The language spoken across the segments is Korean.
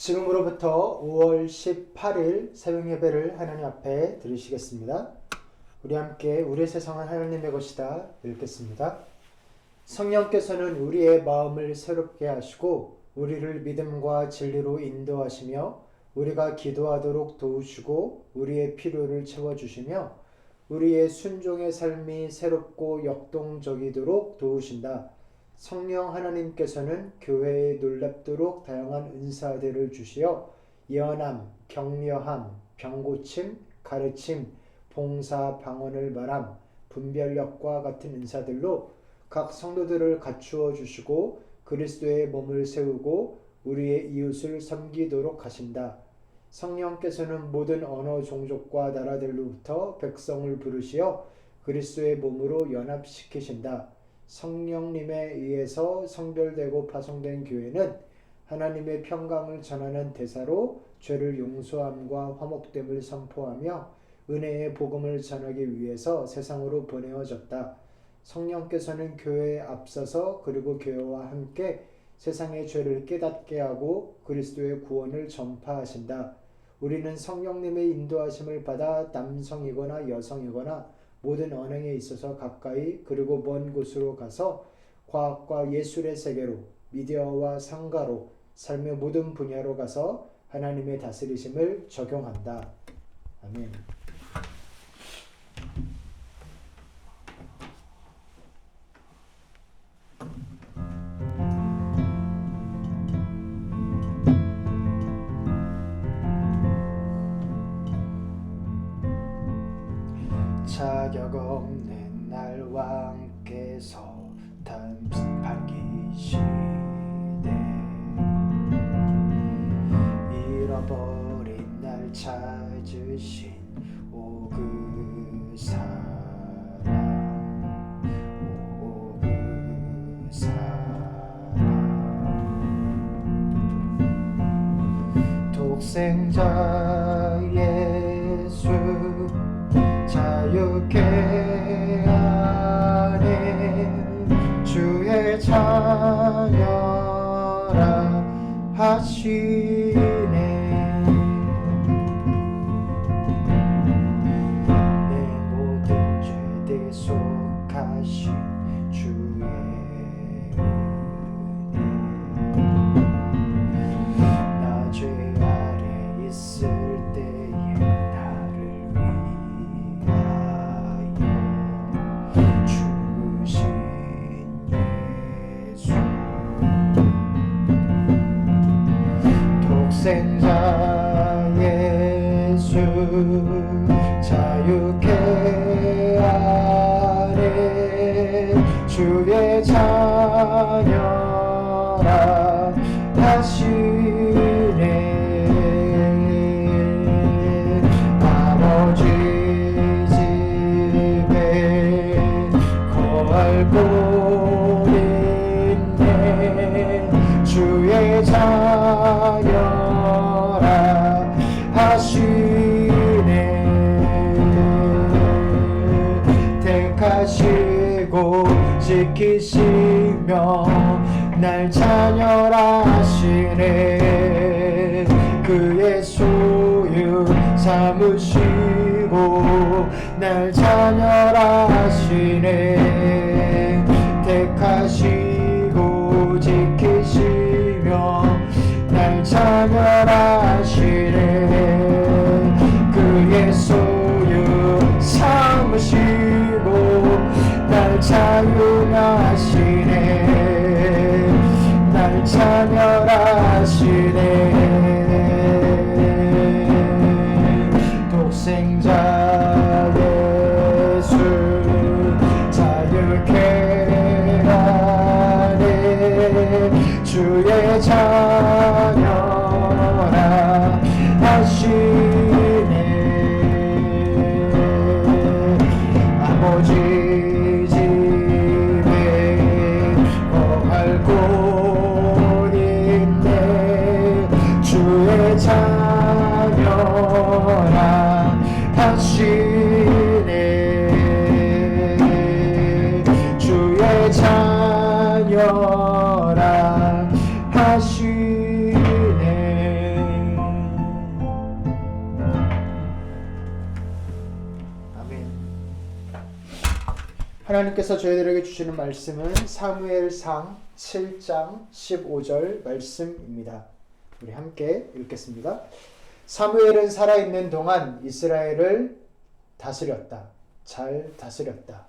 지금으로부터 5월 18일 새벽 예배를 하나님 앞에 드리시겠습니다. 우리 함께 우리 세상은 하나님의 것이다 읽겠습니다. 성령께서는 우리의 마음을 새롭게 하시고 우리를 믿음과 진리로 인도하시며 우리가 기도하도록 도우시고 우리의 필요를 채워주시며 우리의 순종의 삶이 새롭고 역동적이도록 도우신다. 성령 하나님께서는 교회에 놀랍도록 다양한 은사들을 주시어 예언함, 격려함, 병고침, 가르침, 봉사, 방언을 말함, 분별력과 같은 은사들로 각 성도들을 갖추어 주시고 그리스도의 몸을 세우고 우리의 이웃을 섬기도록 하신다. 성령께서는 모든 언어, 종족과 나라들로부터 백성을 부르시어 그리스도의 몸으로 연합시키신다. 성령님에 의해서 성별되고 파송된 교회는 하나님의 평강을 전하는 대사로 죄를 용서함과 화목됨을 선포하며 은혜의 복음을 전하기 위해서 세상으로 보내어졌다. 성령께서는 교회에 앞서서 그리고 교회와 함께 세상의 죄를 깨닫게 하고 그리스도의 구원을 전파하신다. 우리는 성령님의 인도하심을 받아 남성이거나 여성이거나 모든 언행에 있어서 가까이 그리고 먼 곳으로 가서 과학과 예술의 세계로 미디어와 상가로 삶의 모든 분야로 가서 하나님의 다스리심을 적용한다. 아멘. 자격 없는 날 왕께서 반기시되 잃어버린 날 찾으신 오 그 사랑 오 그 사랑 독생자 예수 자유케 하네 주의 자녀라 하시네 내 모든 죄 대속하신 주의 은혜 나 죄 아래 있을 때에 나를 독생자 예수 자유케 하네 주의 자녀라 하시네 아버지 집에 거할 곳 있네 주의 자녀라 하시네 택하시고 지키시며 날 자녀라 하시네 그의 소유 삼으시고 날 자녀라 하시네 택하시고 지키시며 날 자녀라 하시네 그의 소유 삼으시고 날 자유하시네 날 자녀라 하시네 독생자 예수 자유케 하네 주의 자녀라 하시네 아버지 집에 거할 곳 있네 주의 자녀라 하시네 주의 하나님께서 저희들에게 주시는 말씀은 사무엘상 7장 15절 말씀입니다. 우리 함께 읽겠습니다. 사무엘은 살아있는 동안 이스라엘을 다스렸다. 잘 다스렸다.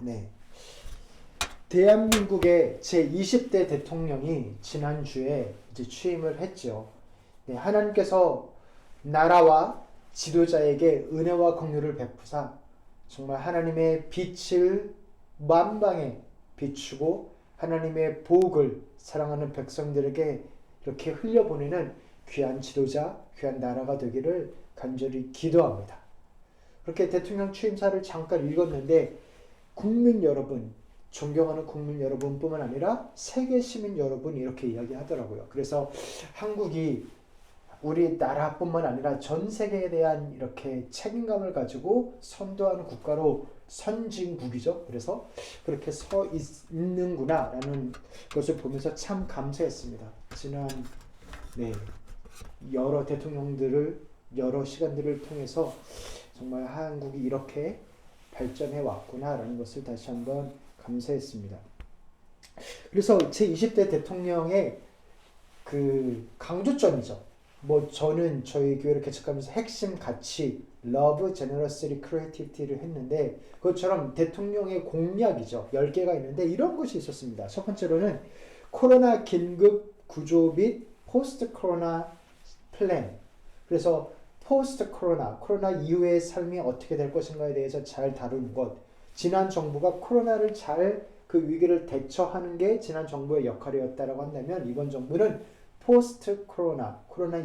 네. 대한민국의 제20대 대통령이 지난주에 이제 취임을 했죠. 네, 하나님께서 나라와 지도자에게 은혜와 긍휼을 베푸사 정말 하나님의 빛을 만방에 비추고 하나님의 복을 사랑하는 백성들에게 이렇게 흘려보내는 귀한 지도자, 귀한 나라가 되기를 간절히 기도합니다. 그렇게 대통령 취임사를 잠깐 읽었는데 국민 여러분, 존경하는 국민 여러분뿐만 아니라 세계 시민 여러분 이렇게 이야기하더라고요. 그래서 한국이 우리 나라뿐만 아니라 전 세계에 대한 이렇게 책임감을 가지고 선도하는 국가로 선진국이죠. 그래서 그렇게 서 있는구나라는 것을 보면서 참 감사했습니다. 지난 여러 대통령들을 여러 시간들을 통해서 정말 한국이 이렇게 발전해 왔구나라는 것을 다시 한번 감사했습니다. 그래서 제20대 대통령의 그 강조점이죠. 저는 저희 교회를 개척하면서 핵심 가치 Love, Generosity, Creativity를 했는데 그것처럼 대통령의 공약이죠. 10개가 있는데 이런 것이 있었습니다. 첫 번째로는 코로나 긴급 구조 및 포스트 코로나 플랜. 그래서 포스트 코로나 이후의 삶이 어떻게 될 것인가에 대해서 잘 다루는 것. 지난 정부가 코로나를 잘 그 위기를 대처하는 게 지난 정부의 역할이었다라고 한다면 이번 정부는 포스트 코로나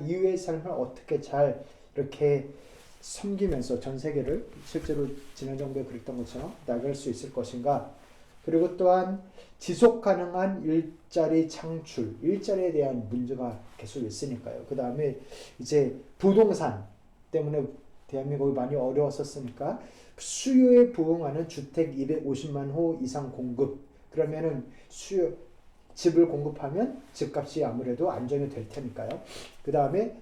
이후의 삶을 어떻게 잘 이렇게 섬기면서 전 세계를 실제로 지난 정부에 그랬던 것처럼 나갈 수 있을 것인가. 그리고 또한 지속 가능한 일자리 창출, 일자리에 대한 문제가 계속 있으니까요. 그 다음에 이제 부동산 때문에 대한민국이 많이 어려웠었으니까 수요에 부응하는 주택 250만 호 이상 공급. 그러면은 집을 공급하면 집값이 아무래도 안정이 될 테니까요. 그 다음에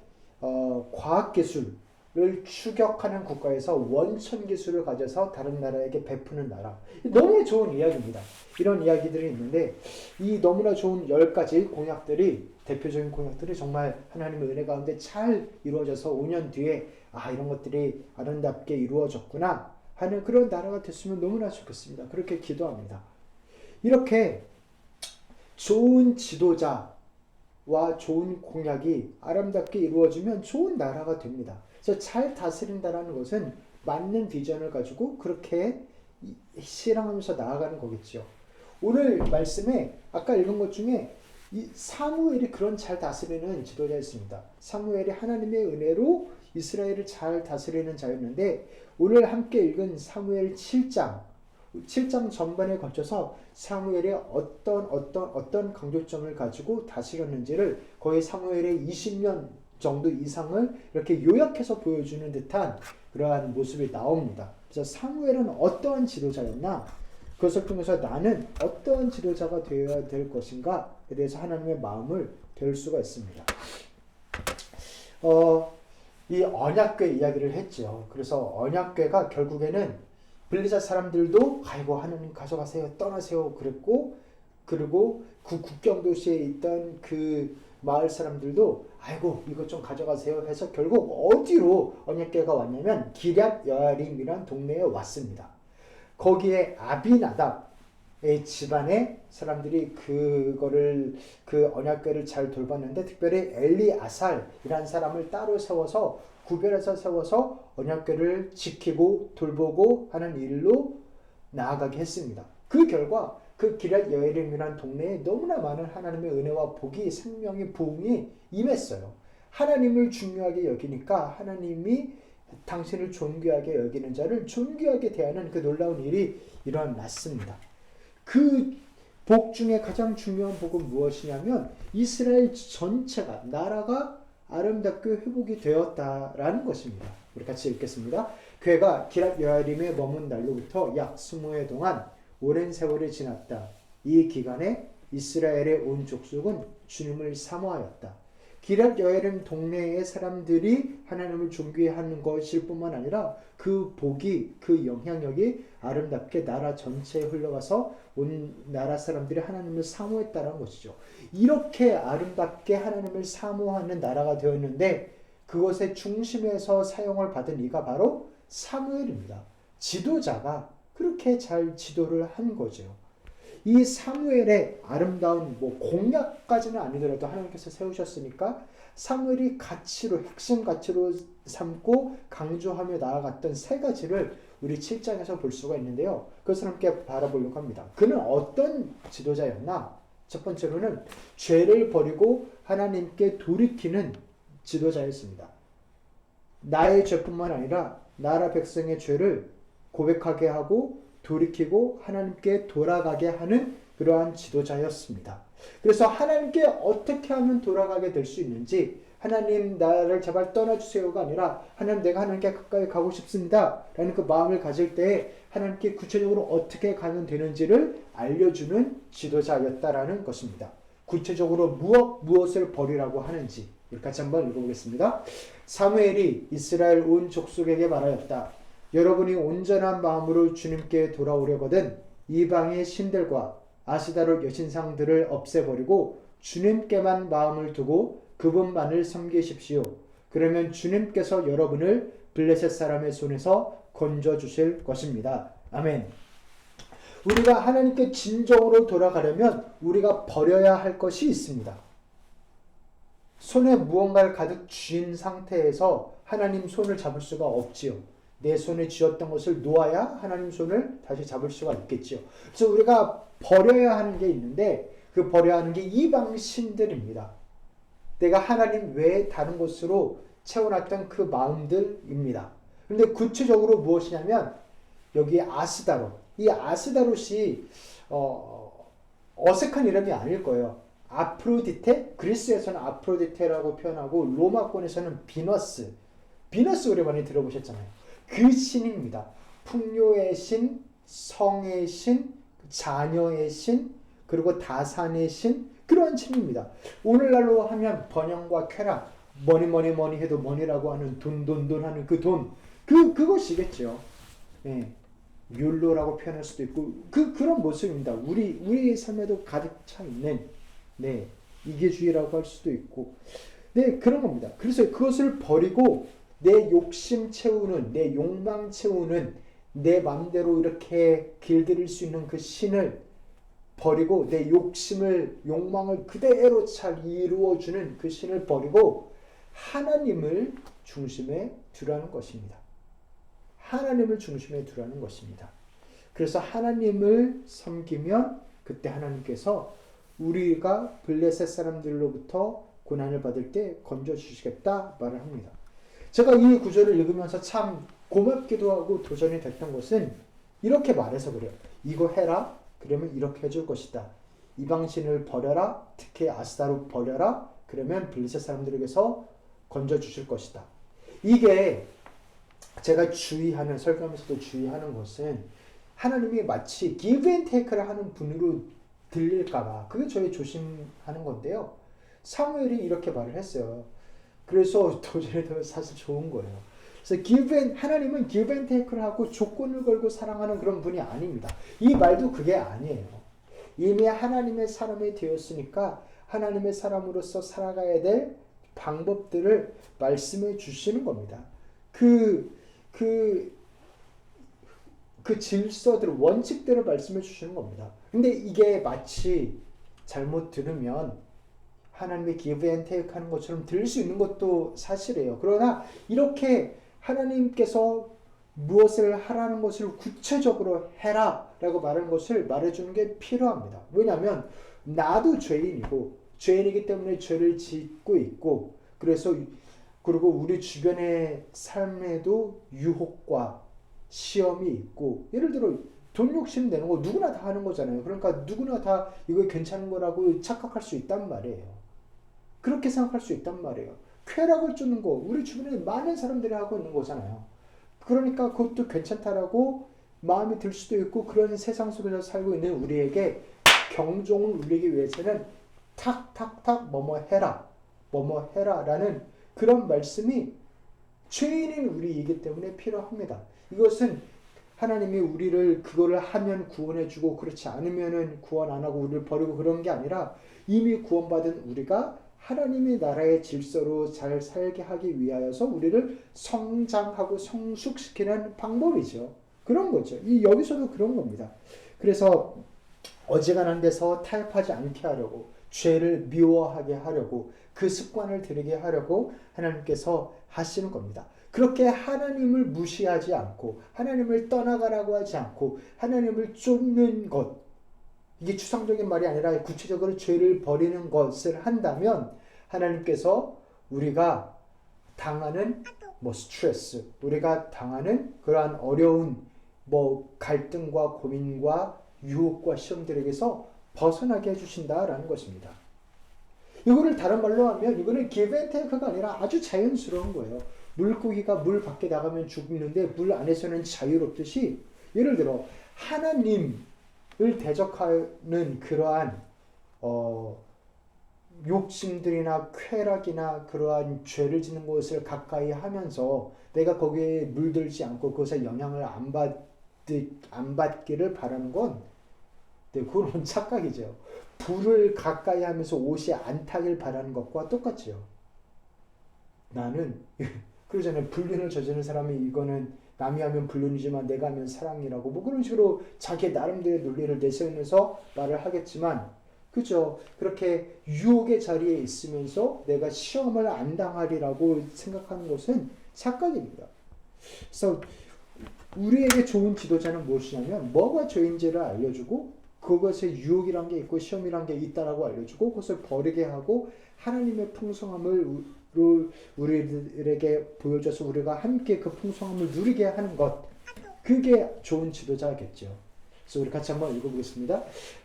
과학기술을 추격하는 국가에서 원천기술을 가져서 다른 나라에게 베푸는 나라. 너무 좋은 이야기입니다. 이런 이야기들이 있는데 이 너무나 좋은 10가지 공약들이 대표적인 공약들이 정말 하나님의 은혜 가운데 잘 이루어져서 5년 뒤에 이런 것들이 아름답게 이루어졌구나 하는 그런 나라가 됐으면 너무나 좋겠습니다. 그렇게 기도합니다. 이렇게 좋은 지도자와 좋은 공약이 아름답게 이루어지면 좋은 나라가 됩니다. 그래서 잘 다스린다는 것은 맞는 비전을 가지고 그렇게 실행하면서 나아가는 거겠죠. 오늘 말씀에 아까 읽은 것 중에 이 사무엘이 그런 잘 다스리는 지도자였습니다. 사무엘이 하나님의 은혜로 이스라엘을 잘 다스리는 자였는데 오늘 함께 읽은 사무엘 7장 전반에 걸쳐서 사무엘의 어떤 강조점을 가지고 다스렸는지를 거의 사무엘의 20년 정도 이상을 이렇게 요약해서 보여주는 듯한 그러한 모습이 나옵니다. 그래서 사무엘은 어떠한 지도자였나? 그것을 통해서 나는 어떠한 지도자가 되어야 될 것인가에 대해서 하나님의 마음을 배울 수가 있습니다. 이 언약궤 이야기를 했죠. 그래서 언약궤가 결국에는 블리자 사람들도 하나님 가져가세요, 떠나세요 그랬고, 그리고 그 국경 도시에 있던 그 마을 사람들도 이것 좀 가져가세요 해서 결국 어디로 언약궤가 왔냐면 기럇 여아림이란 동네에 왔습니다. 거기에 아비나답의 집안의 사람들이 그 언약궤를 잘 돌봤는데 특별히 엘리아살이라는 사람을 따로 세워서 구별해서 세워서 언약궤를 지키고 돌보고 하는 일로 나아가게 했습니다. 그 결과 그 기럇 여아림이라는 동네에 너무나 많은 하나님의 은혜와 복이 생명의 부흥이 임했어요. 하나님을 중요하게 여기니까 하나님이 당신을 존귀하게 여기는 자를 존귀하게 대하는 그 놀라운 일이 일어났습니다. 그 복 중에 가장 중요한 복은 무엇이냐면 이스라엘 전체가 나라가 아름답게 회복이 되었다라는 것입니다. 우리 같이 읽겠습니다. 그가 기럇 여아림에 머문 날로부터 약 20해 동안 오랜 세월이 지났다. 이 기간에 이스라엘의 온 족속은 주님을 사모하였다. 기럇 여아림 동네의 사람들이 하나님을 존귀하는 것일 뿐만 아니라 그 복이, 그 영향력이 아름답게 나라 전체에 흘러가서 온 나라 사람들이 하나님을 사모했다는 것이죠. 이렇게 아름답게 하나님을 사모하는 나라가 되었는데 그것의 중심에서 사용을 받은 이가 바로 사무엘입니다. 지도자가 그렇게 잘 지도를 한 거죠. 이 사무엘의 아름다운 공약까지는 아니더라도 하나님께서 세우셨으니까 사무엘이 가치로, 핵심 가치로 삼고 강조하며 나아갔던 세 가지를 우리 7장에서 볼 수가 있는데요. 그것을 함께 바라보려고 합니다. 그는 어떤 지도자였나? 첫 번째로는 죄를 버리고 하나님께 돌이키는 지도자였습니다. 나의 죄뿐만 아니라 나라 백성의 죄를 고백하게 하고 돌이키고 하나님께 돌아가게 하는 그러한 지도자였습니다. 그래서 하나님께 어떻게 하면 돌아가게 될 수 있는지, 하나님 나를 제발 떠나주세요가 아니라 하나님 내가 하나님께 가까이 가고 싶습니다 라는 그 마음을 가질 때 하나님께 구체적으로 어떻게 가면 되는지를 알려주는 지도자였다라는 것입니다. 구체적으로 무엇을 버리라고 하는지 여기까지 한번 읽어보겠습니다. 사무엘이 이스라엘 온 족속에게 말하였다. 여러분이 온전한 마음으로 주님께 돌아오려거든 이방의 신들과 아시다롯 여신상들을 없애버리고 주님께만 마음을 두고 그분만을 섬기십시오. 그러면 주님께서 여러분을 블레셋 사람의 손에서 건져주실 것입니다. 아멘. 우리가 하나님께 진정으로 돌아가려면 우리가 버려야 할 것이 있습니다. 손에 무언가를 가득 쥐인 상태에서 하나님 손을 잡을 수가 없지요. 내 손에 쥐었던 것을 놓아야 하나님 손을 다시 잡을 수가 있겠지요. 그래서 우리가 버려야 하는 게 있는데 그 버려야 하는 게 이방 신들입니다. 내가 하나님 외에 다른 것으로 채워놨던 그 마음들입니다. 그런데 구체적으로 무엇이냐면 여기 아스다롯, 이 아스다롯이 어색한 이름이 아닐 거예요. 아프로디테, 그리스에서는 아프로디테라고 표현하고 로마권에서는 비너스 우리 많이 들어보셨잖아요. 그 신입니다. 풍요의 신, 성의 신, 자녀의 신, 그리고 다산의 신, 그러한 신입니다. 오늘날로 하면 번영과 쾌락, 머니 해도 머니라고 하는 돈 하는 그 돈, 그것이겠죠. 예. 율로라고 표현할 수도 있고 그런 모습입니다. 우리의 삶에도 가득 차 있는 이기주의라고 할 수도 있고 그런 겁니다. 그래서 그것을 버리고 내 욕심 채우는, 내 욕망 채우는, 내 마음대로 이렇게 길들일 수 있는 그 신을 버리고 내 욕망을 그대로 잘 이루어주는 그 신을 버리고 하나님을 중심에 두라는 것입니다. 하나님을 중심에 두라는 것입니다. 그래서 하나님을 섬기면 그때 하나님께서 우리가 블레셋 사람들로부터 고난을 받을 때 건져주시겠다 말을 합니다. 제가 이 구절을 읽으면서 참 고맙기도 하고 도전이 됐던 것은 이렇게 말해서 그래요. 이거 해라. 그러면 이렇게 해줄 것이다. 이방신을 버려라. 특히 아스다롯 버려라. 그러면 블레셋 사람들에게서 건져주실 것이다. 이게 제가 설교하면서도 주의하는 것은 하나님이 마치 give and take를 하는 분으로 들릴까봐 그게 저희 조심하는 건데요. 사무엘이 이렇게 말을 했어요. 그래서 도전이 더 사실 좋은 거예요. 그래서 하나님은 give and take를 하고 조건을 걸고 사랑하는 그런 분이 아닙니다. 이 말도 그게 아니에요. 이미 하나님의 사람이 되었으니까 하나님의 사람으로서 살아가야 될 방법들을 말씀해 주시는 겁니다. 그 질서들, 원칙들을 말씀해 주시는 겁니다. 근데 이게 마치 잘못 들으면 하나님의 give and take 하는 것처럼 들릴 수 있는 것도 사실이에요. 그러나 이렇게 하나님께서 무엇을 하라는 것을 구체적으로 해라 라고 말하는 것을 말해주는 게 필요합니다. 왜냐하면 나도 죄인이기 때문에 죄를 짓고 있고 그리고 우리 주변의 삶에도 유혹과 시험이 있고 예를 들어 돈 욕심 내는 거 누구나 다 하는 거잖아요. 그러니까 누구나 다 이거 괜찮은 거라고 착각할 수 있단 말이에요. 그렇게 생각할 수 있단 말이에요. 쾌락을 주는 거 우리 주변에 많은 사람들이 하고 있는 거잖아요. 그러니까 그것도 괜찮다라고 마음이 들 수도 있고 그런 세상 속에서 살고 있는 우리에게 경종을 울리기 위해서는 탁탁탁 뭐뭐 해라 뭐뭐 해라라는 그런 말씀이 죄인인 우리이기 때문에 필요합니다. 이것은 하나님이 우리를 그거를 하면 구원해주고 그렇지 않으면은 구원 안 하고 우리를 버리고 그런 게 아니라 이미 구원받은 우리가 하나님의 나라의 질서로 잘 살게 하기 위하여서 우리를 성장하고 성숙시키는 방법이죠. 그런 거죠. 여기서도 그런 겁니다. 그래서 어지간한 데서 타협하지 않게 하려고, 죄를 미워하게 하려고, 그 습관을 들이게 하려고 하나님께서 하시는 겁니다. 그렇게 하나님을 무시하지 않고 하나님을 떠나가라고 하지 않고 하나님을 쫓는 것, 이게 추상적인 말이 아니라 구체적으로 죄를 버리는 것을 한다면 하나님께서 우리가 당하는 스트레스, 우리가 당하는 그러한 어려운 갈등과 고민과 유혹과 시험들에게서 벗어나게 해주신다라는 것입니다. 이거를 다른 말로 하면 이거는 give and take가 아니라 아주 자연스러운 거예요. 물고기가 물 밖에 나가면 죽는데 물 안에서는 자유롭듯이, 예를 들어 하나님을 대적하는 그러한 욕심들이나 쾌락이나 그러한 죄를 짓는 것을 가까이 하면서 내가 거기에 물들지 않고 그것에 영향을 안 받기를 바라는 건, 그건 착각이죠. 불을 가까이 하면서 옷이 안 타길 바라는 것과 똑같죠. 나는 그러잖아요. 불륜을 저지르는 사람이 이거는 남이 하면 불륜이지만 내가 하면 사랑이라고 그런 식으로 자기 나름대로의 논리를 내세우면서 말을 하겠지만, 그죠? 그렇게 유혹의 자리에 있으면서 내가 시험을 안 당하리라고 생각하는 것은 착각입니다. 그래서 우리에게 좋은 지도자는 무엇이냐면 뭐가 죄인지를 알려주고 그것에 유혹이란 게 있고 시험이란 게 있다라고 알려주고 그것을 버리게 하고 하나님의 풍성함을 우리들에게 보여줘서 우리가 함께 그 풍성함을 누리게 하는 것, 그게 좋은 지도자겠죠. 그래서 우리 같이 한번 읽어보겠습니다.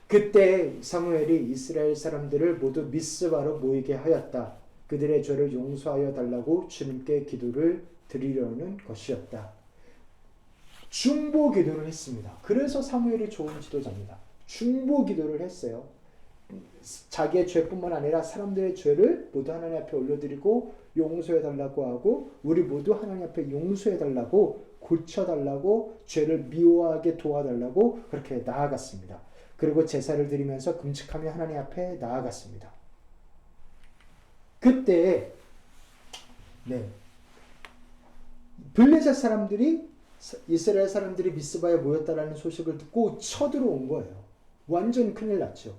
그때 사무엘이 이스라엘 사람들을 모두 미스바로 모이게 하였다. 그들의 죄를 용서하여 달라고 주님께 기도를 드리려는 것이었다. 중보 기도를 했습니다. 그래서 사무엘이 좋은 지도자입니다. 중보 기도를 했어요. 자기의 죄뿐만 아니라 사람들의 죄를 모두 하나님 앞에 올려드리고 용서해달라고 하고 우리 모두 하나님 앞에 용서해달라고, 고쳐달라고, 죄를 미워하게 도와달라고 그렇게 나아갔습니다. 그리고 제사를 드리면서 금식하며 하나님 앞에 나아갔습니다. 그때 블레셋 사람들이, 이스라엘 사람들이 미스바에 모였다라는 소식을 듣고 쳐들어온 거예요. 완전 큰일 났죠.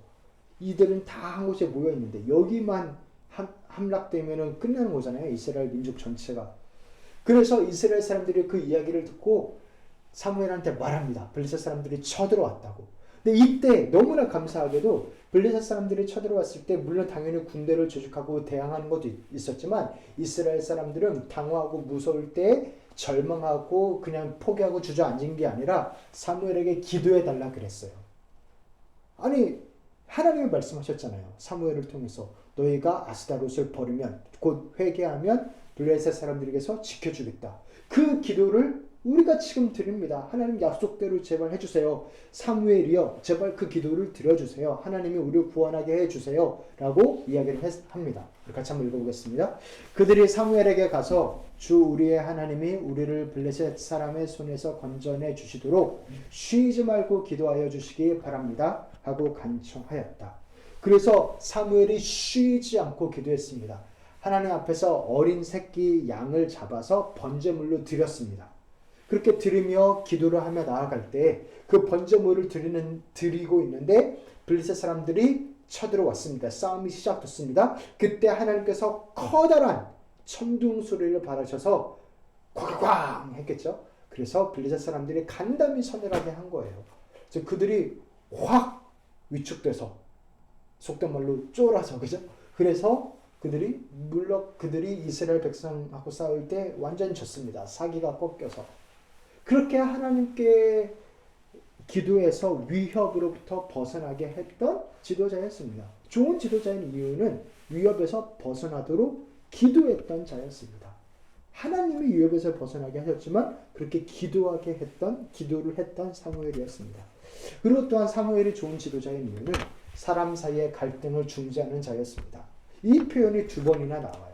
이들은 다 한 곳에 모여 있는데 여기만 함락되면은 끝나는 거잖아요. 이스라엘 민족 전체가. 그래서 이스라엘 사람들이 그 이야기를 듣고 사무엘한테 말합니다. 블레셋 사람들이 쳐들어왔다고. 근데 이때 너무나 감사하게도 블레셋 사람들이 쳐들어왔을 때 물론 당연히 군대를 조직하고 대항하는 것도 있었지만 이스라엘 사람들은 당황하고 무서울 때 절망하고 그냥 포기하고 주저앉은 게 아니라 사무엘에게 기도해달라 그랬어요. 아니, 하나님이 말씀하셨잖아요. 사무엘을 통해서 너희가 아스타롯을 버리면, 곧 회개하면 블레셋 사람들에게서 지켜주겠다. 그 기도를 우리가 지금 드립니다. 하나님 약속대로 제발 해주세요. 사무엘이여 제발 그 기도를 드려주세요. 하나님이 우리를 구원하게 해주세요. 라고 이야기를 합니다. 같이 한번 읽어보겠습니다. 그들이 사무엘에게 가서 주 우리의 하나님이 우리를 블레셋 사람의 손에서 건져내 주시도록 쉬지 말고 기도하여 주시기 바랍니다. 하고 간청하였다. 그래서 사무엘이 쉬지 않고 기도했습니다. 하나님 앞에서 어린 새끼 양을 잡아서 번제물로 드렸습니다. 그렇게 드리며 기도를 하며 나아갈 때 그 번제물을 드리고 있는데 블레셋 사람들이 쳐들어왔습니다. 싸움이 시작됐습니다. 그때 하나님께서 커다란 천둥 소리를 발하셔서 쾅쾅 했겠죠. 그래서 블레셋 사람들이 간담이 서늘하게 한 거예요. 그래서 그들이 확 위축돼서, 속된 말로 쫄아서, 그죠? 그래서 그들이 이스라엘 백성하고 싸울 때 완전히 졌습니다. 사기가 꺾여서. 그렇게 하나님께 기도해서 위협으로부터 벗어나게 했던 지도자였습니다. 좋은 지도자인 이유는 위협에서 벗어나도록 기도했던 자였습니다. 하나님이 위협에서 벗어나게 하셨지만 그렇게 기도를 했던 사무엘이었습니다. 그리고 또한 사무엘이 좋은 지도자인 이유는 사람 사이의 갈등을 중재하는 자였습니다. 이 표현이 두 번이나 나와요.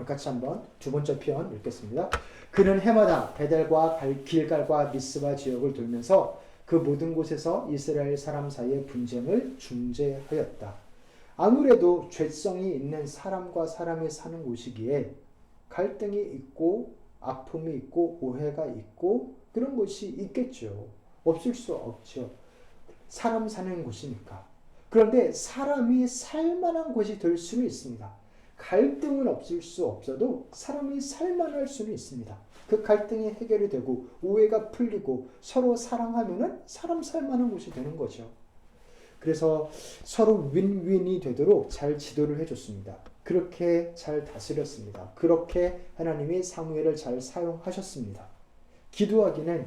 같이 한번 두 번째 표현 읽겠습니다. 그는 해마다 베델과 길갈과 미스바 지역을 돌면서 그 모든 곳에서 이스라엘 사람 사이의 분쟁을 중재하였다. 아무래도 죄성이 있는 사람과 사람이 사는 곳이기에 갈등이 있고 아픔이 있고 오해가 있고 그런 곳이 있겠죠. 없을 수 없죠. 사람 사는 곳이니까. 그런데 사람이 살만한 곳이 될 수는 있습니다. 갈등은 없을 수 없어도 사람이 살만할 수는 있습니다. 그 갈등이 해결이 되고 오해가 풀리고 서로 사랑하면은 사람 살만한 곳이 되는 거죠. 그래서 서로 윈윈이 되도록 잘 지도를 해줬습니다. 그렇게 잘 다스렸습니다. 그렇게 하나님이 사무엘을 잘 사용하셨습니다. 기도하기는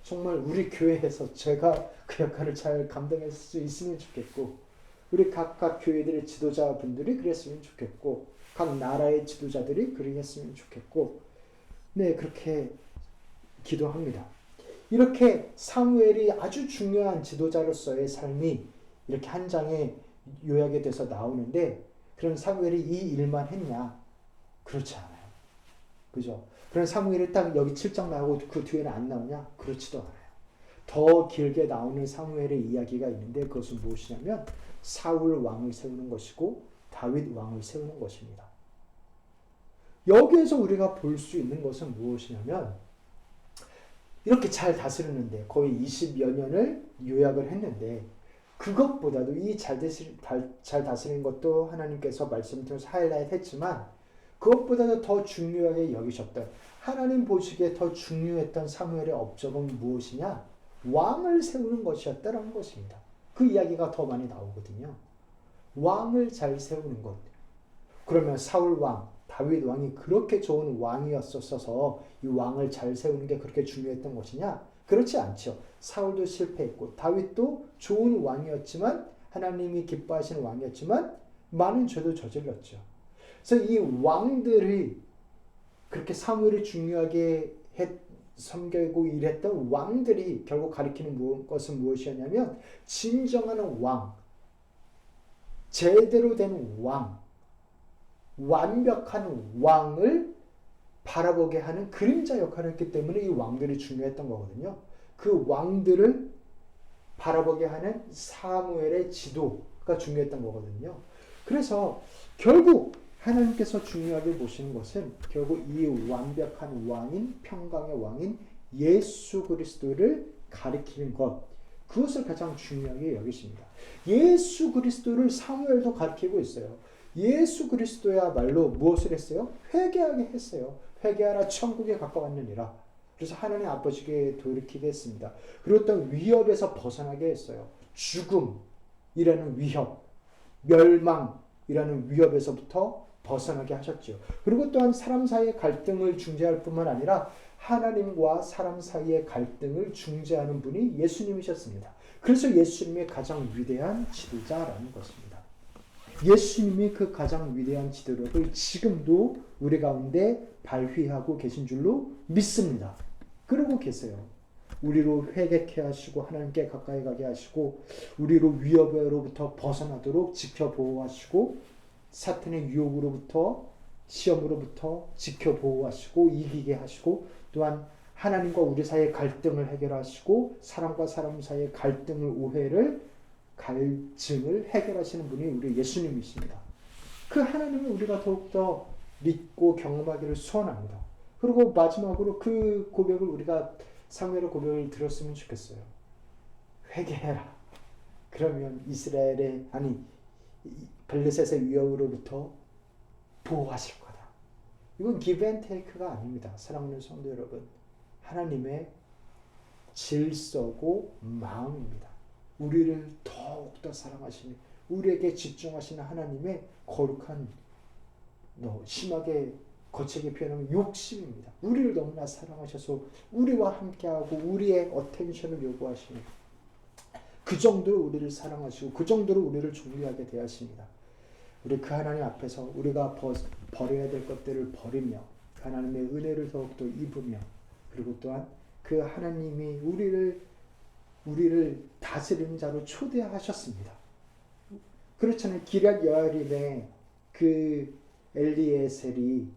정말 우리 교회에서 제가 그 역할을 잘 감당할 수 있으면 좋겠고 우리 각각 교회들의 지도자분들이 그랬으면 좋겠고 각 나라의 지도자들이 그랬으면 좋겠고 네 그렇게 기도합니다. 이렇게 사무엘이 아주 중요한 지도자로서의 삶이 이렇게 한 장에 요약이 돼서 나오는데 그럼 사무엘이 이 일만 했냐? 그렇지 않아요. 그죠? 그럼 사무엘이 딱 여기 7장 나오고 그 뒤에는 안 나오냐? 그렇지도 않아요. 더 길게 나오는 사무엘의 이야기가 있는데 그것은 무엇이냐면 사울 왕을 세우는 것이고 다윗 왕을 세우는 것입니다. 여기에서 우리가 볼 수 있는 것은 무엇이냐면 이렇게 잘 다스리는데 거의 20여 년을 요약을 했는데 그것보다도 이 잘 다스리는 것도 하나님께서 말씀을 통해서 하이라이트 했지만 그것보다도 더 중요하게 여기셨던 하나님 보시기에 더 중요했던 사무엘의 업적은 무엇이냐? 왕을 세우는 것이었다라는 것입니다. 그 이야기가 더 많이 나오거든요. 왕을 잘 세우는 것. 그러면 사울 왕, 다윗 왕이 그렇게 좋은 왕이었어서 이 왕을 잘 세우는 게 그렇게 중요했던 것이냐? 그렇지 않죠. 사울도 실패했고 다윗도 좋은 왕이었지만 하나님이 기뻐하시는 왕이었지만 많은 죄도 저질렀죠. 그래서 이 왕들이 그렇게 사무엘이 중요하게 섬기고 일했던 왕들이 결국 가리키는 것은 무엇이었냐면 진정한 왕, 제대로 된 왕, 완벽한 왕을 바라보게 하는 그림자 역할을 했기 때문에 이 왕들이 중요했던 거거든요. 그 왕들을 바라보게 하는 사무엘의 지도가 중요했던 거거든요. 그래서 결국 하나님께서 중요하게 보시는 것은 결국 이 완벽한 왕인 평강의 왕인 예수 그리스도를 가리키는 것, 그것을 가장 중요하게 여기십니다. 예수 그리스도를 사무엘도 가리키고 있어요. 예수 그리스도야말로 무엇을 했어요? 회개하게 했어요. 회개하라 천국에 가까웠느니라. 그래서 하나님 아버지께 돌이키게 했습니다. 그리고 또 위협에서 벗어나게 했어요. 죽음이라는 위협, 멸망이라는 위협에서부터 벗어나게 하셨죠. 그리고 또한 사람 사이의 갈등을 중재할 뿐만 아니라 하나님과 사람 사이의 갈등을 중재하는 분이 예수님이셨습니다. 그래서 예수님의 가장 위대한 지도자라는 것입니다. 예수님이 그 가장 위대한 지도력을 지금도 우리 가운데 발휘하고 계신 줄로 믿습니다. 그러고 계세요. 우리로 회개케 하시고 하나님께 가까이 가게 하시고 우리로 위협으로부터 벗어나도록 지켜 보호하시고 사탄의 유혹으로부터 시험으로부터 지켜 보호하시고 이기게 하시고 또한 하나님과 우리 사이의 갈등을 해결하시고 사람과 사람 사이의 갈등을 갈증을 해결하시는 분이 우리 예수님이십니다. 그 하나님을 우리가 더욱더 믿고 경험하기를 소원합니다. 그리고 마지막으로 그 고백을 우리가 사무엘의 고백을 들었으면 좋겠어요. 회개해라. 그러면 이스라엘의 블레셋의 위협으로부터 보호하실 거다. 이건 give and take가 아닙니다. 사랑하는 성도 여러분, 하나님의 질서고 마음입니다. 우리를 더욱더 사랑하시는, 우리에게 집중하시는 하나님의 거룩한, 심하게 거칠게 표현하면 욕심입니다. 우리를 너무나 사랑하셔서 우리와 함께하고 우리의 어텐션을 요구하시는, 그 정도로 우리를 사랑하시고 그 정도로 우리를 존귀하게 대하십니다. 우리 그 하나님 앞에서 우리가 버려야 될 것들을 버리며 하나님의 은혜를 더욱더 입으며 그리고 또한 그 하나님이 우리를 다스리는 자로 초대하셨습니다. 그렇잖아요. 기럇 여아림에 그 엘리에셀이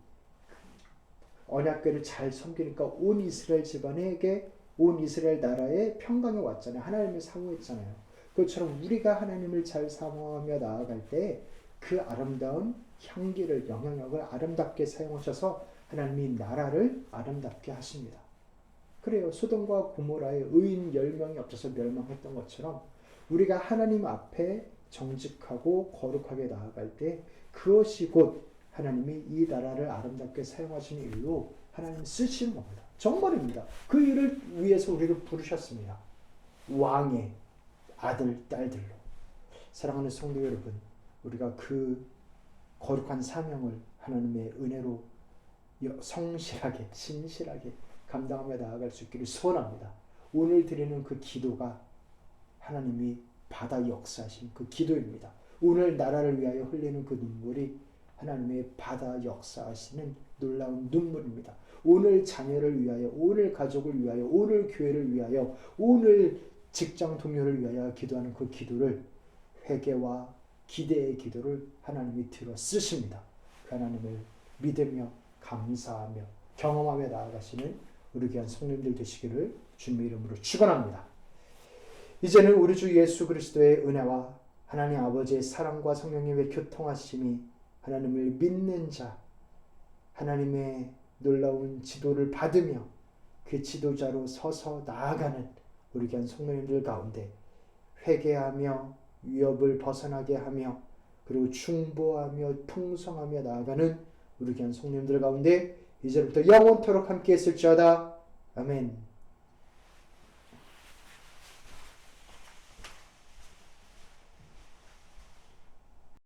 언약궤를 잘 섬기니까 온 이스라엘 집안에게 온 이스라엘 나라에 평강이 왔잖아요. 하나님을 사모했잖아요. 그것처럼 우리가 하나님을 잘 사모하며 나아갈 때 그 아름다운 향기를 영향력을 아름답게 사용하셔서 하나님이 나라를 아름답게 하십니다. 그래요. 소돔과 고모라의 의인 10명이 없어서 멸망했던 것처럼 우리가 하나님 앞에 정직하고 거룩하게 나아갈 때 그것이 곧 하나님이 이 나라를 아름답게 사용하시는 일로 하나님 쓰시는 겁니다. 정말입니다. 그 일을 위해서 우리를 부르셨습니다. 왕의 아들, 딸들로. 사랑하는 성도 여러분, 우리가 그 거룩한 사명을 하나님의 은혜로 성실하게, 신실하게 감당하며 나아갈 수 있기를 소원합니다. 오늘 드리는 그 기도가 하나님이 받아 역사하신 그 기도입니다. 오늘 나라를 위하여 흘리는 그 눈물이 하나님의 받아 역사하시는 놀라운 눈물입니다. 오늘 자녀를 위하여, 오늘 가족을 위하여, 오늘 교회를 위하여, 오늘 직장 동료를 위하여 기도하는 그 기도를 회개와 기대의 기도를 하나님이 들어 쓰십니다. 그 하나님을 믿으며 감사하며 경험하며 나아가시는 우리 귀한 성도님들 되시기를 주님의 이름으로 축원합니다. 이제는 우리 주 예수 그리스도의 은혜와 하나님 아버지의 사랑과 성령님의 교통하심이 하나님을 믿는 자, 하나님의 놀라운 지도를 받으며 그 지도자로 서서 나아가는 우리 귀한 성도님들 가운데 회개하며 위협을 벗어나게 하며 그리고 충보하며 풍성하며 나아가는 우리 귀한 성도님들 가운데 이제부터 영원토록 함께 했을지어다. 아멘.